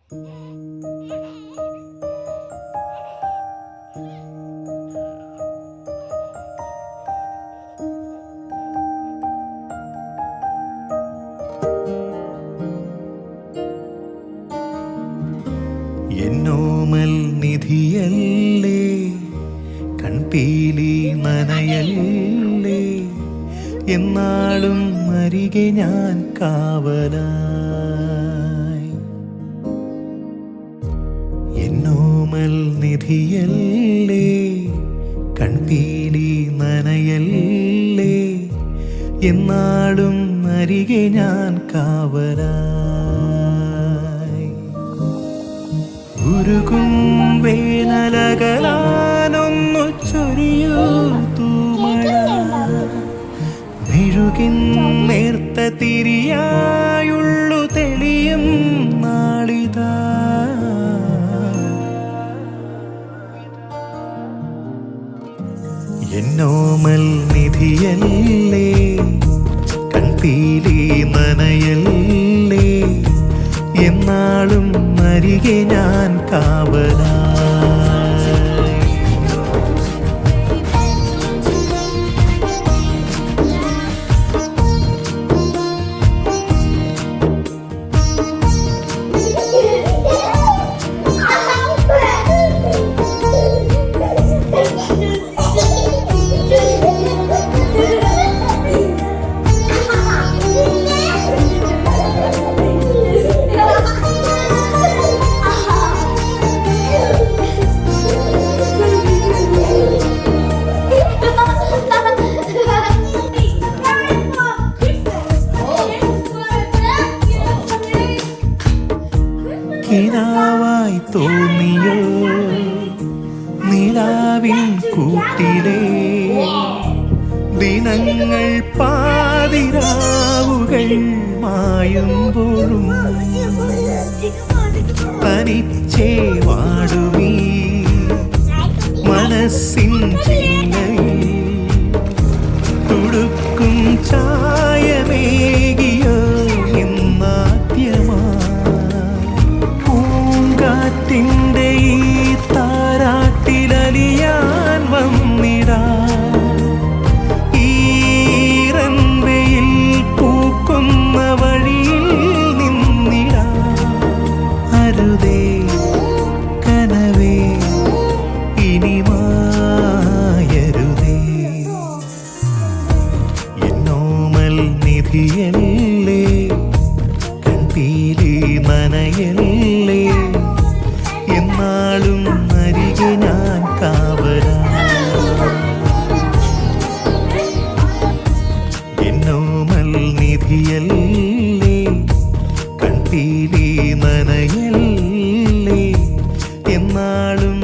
എന്നോമൽ നിധിയല്ലേ, കൺപീലി നനയല്ലേ, എന്നാളും അരികെ ഞാൻ കാവലായി. എന്നോമൽ നിധിയല്ലേ, കൺപീലി നനയല്ലേ, എന്നാളും അരികെ ഞാൻ കാവലായി. ഉരുകും വേനലകലാനൊന്നു ചൊരിയൂ തൂമഴ, മെഴുകിൻ നേർത്ത തിരിയായുള്ളു തെളിയും നാളിതാ. എന്നോമൽ നിധിയല്ലേ, കൺപീലി നനയല്ലേ, എന്നാളും അരികെ ഞാൻ കാവലായി. കിനാവായി തോന്നിയോ നിലാവിൻ കൂട്ടിലെ ദിനങ്ങൾ, പാതിരാവുകൾ മായുമ്പോഴും തനിച്ചേ വാടുമീ മനസ്സിൻ ചില്ലയിൽ തുടുക്കും ചായമേകിയോ എന്നാദ്യമാ. പൂങ്കാറ്റിൻ്റെ ഈ താരാട്ടിലലിയാൻ വന്നിടാ, ഈറൻ വെയിൽ പൂക്കുന്ന വഴിയിൽ നിന്നിടാ. അരുതേ കനവേ ഇനി മായരുതേ. എന്നോമൽ നിധിയല്ലേ, കൺപീലി നനയല്ലേ, എന്നാളും അരികെ ഞാൻ കാവലായി. എന്നോമൽ നിധിയല്ലേ, കൺപീലി നനയല്ലേ, എന്നാളും